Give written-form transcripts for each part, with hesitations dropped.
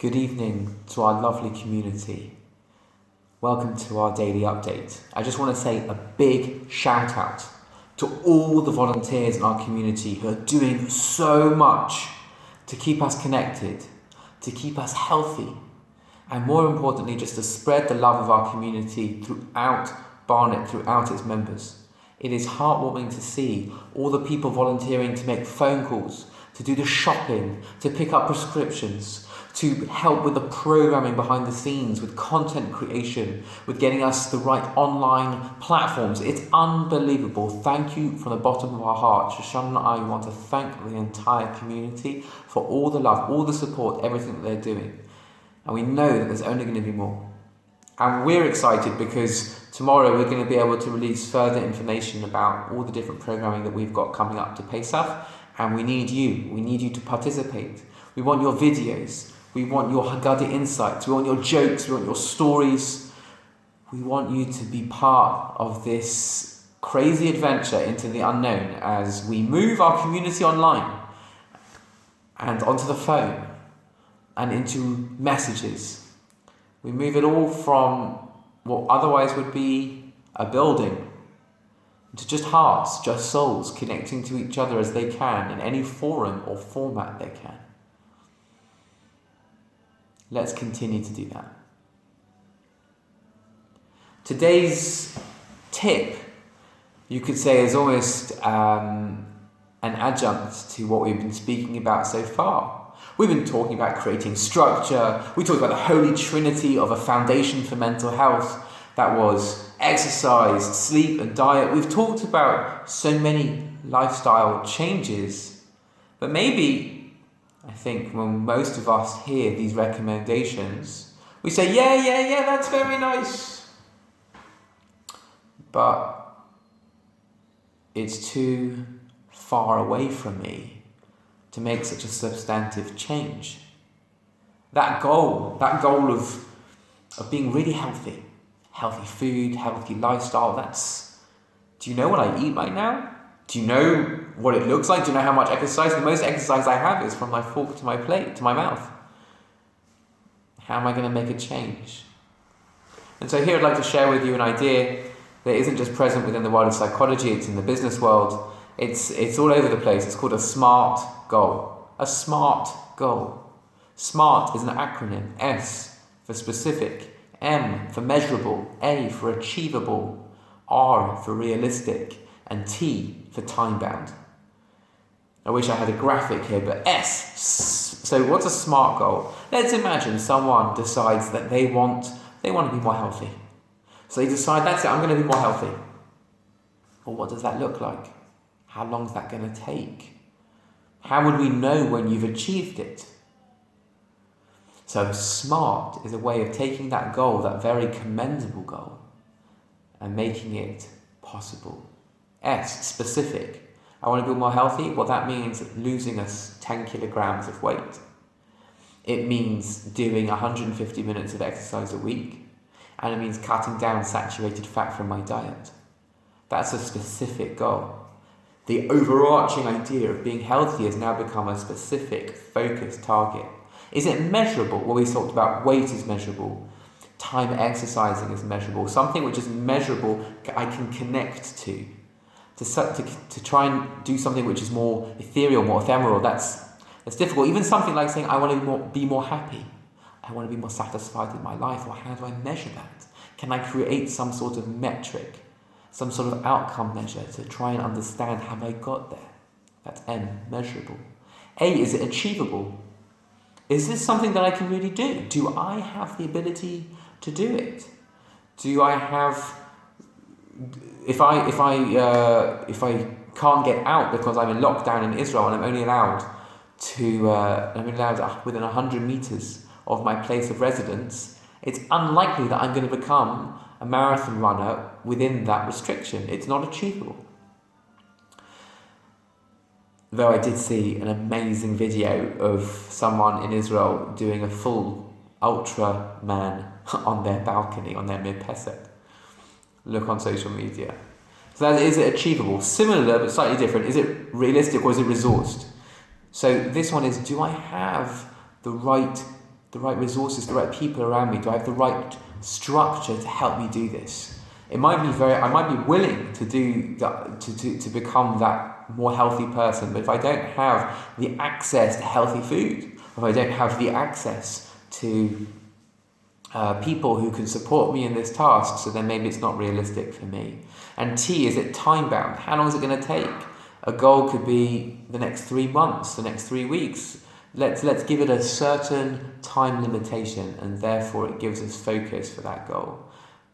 Good evening to our lovely community. Welcome to our daily update. I just want to say a big shout out to all the volunteers in our community who are doing so much to keep us connected, to keep us healthy, and more importantly, just to spread the love of our community throughout Barnet, throughout its members. It is heartwarming to see all the people volunteering to make phone calls, to do the shopping, to pick up prescriptions, to help with the programming behind the scenes, with content creation, with getting us the right online platforms. It's unbelievable. Thank you from the bottom of our hearts. Shoshana and I want to thank the entire community for all the love, all the support, everything that they're doing. And we know that there's only going to be more. And we're excited because tomorrow we're going to be able to release further information about all the different programming that we've got coming up to Pesach. And we need you. We need you to participate. We want your videos. We want your Haggadah insights. We want your jokes. We want your stories. We want you to be part of this crazy adventure into the unknown as we move our community online and onto the phone and into messages. We move it all from what otherwise would be a building to just hearts, just souls connecting to each other as they can in any forum or format they can. Let's continue to do that. Today's tip, you could say, is almost an adjunct to what we've been speaking about so far. We've been talking about creating structure. We talked about the holy trinity of a foundation for mental health. That was exercise, sleep, and diet. We've talked about so many lifestyle changes, but maybe I think when most of us hear these recommendations, we say, yeah, that's very nice. But it's too far away from me to make such a substantive change. That goal of being really healthy food, healthy lifestyle, do you know what I eat right now? Do you know what it looks like? Do you know how much exercise? The most exercise I have is from my fork to my plate, to my mouth. How am I going to make a change? And so here I'd like to share with you an idea that isn't just present within the world of psychology, it's in the business world. It's all over the place. It's called a SMART goal. A SMART goal. SMART is an acronym. S for specific, M for measurable, A for achievable, R for realistic, and T for time-bound. I wish I had a graphic here, but S. So what's a SMART goal? Let's imagine someone decides that they want to be more healthy. So they decide, that's it, I'm going to be more healthy. Well, what does that look like? How long is that going to take? How would we know when you've achieved it? So SMART is a way of taking that goal, that very commendable goal, and making it possible. S, specific. I want to be more healthy. Well, that means losing us 10 kilograms of weight. It means doing 150 minutes of exercise a week. And it means cutting down saturated fat from my diet. That's a specific goal. The overarching idea of being healthy has now become a specific, focused target. Is it measurable? Well, we talked about weight is measurable. Time exercising is measurable. Something which is measurable, I can connect to. To try and do something which is more ethereal, more ephemeral, that's difficult. Even something like saying, I want to be more happy. I want to be more satisfied in my life. Well, how do I measure that? Can I create some sort of metric, some sort of outcome measure to try and understand have I got there? That's M, measurable. A, is it achievable? Is this something that I can really do? Do I have the ability to do it? Do I have... If I can't get out because I'm in lockdown in Israel and I'm only allowed within 100 meters of my place of residence, it's unlikely that I'm going to become a marathon runner within that restriction. It's not achievable. Though I did see an amazing video of someone in Israel doing a full ultra man on their balcony, on their mirpesset. Look on social media. So that is it achievable? Similar but slightly different. Is it realistic or is it resourced? So this one is, do I have the right the right resources, the right people around me? Do I have the right structure to help me do this? I might be willing to do that, to become that more healthy person, but if I don't have the access to healthy food, if I don't have the access to people who can support me in this task, so then maybe it's not realistic for me. And T, is it time bound? How long is it going to take? A goal could be the next 3 months, the next 3 weeks. Let's give it a certain time limitation, and therefore it gives us focus for that goal.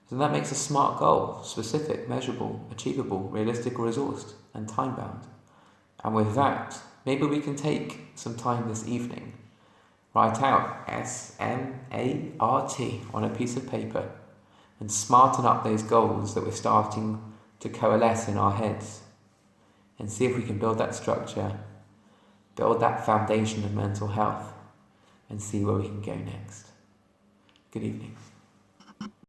So that makes a SMART goal: specific, measurable, achievable, realistic, resourced, and time bound. And with that, maybe we can take some time this evening, write out SMART on a piece of paper, and smarten up those goals that we're starting to coalesce in our heads, and see if we can build that structure, build that foundation of mental health, and see where we can go next. Good evening.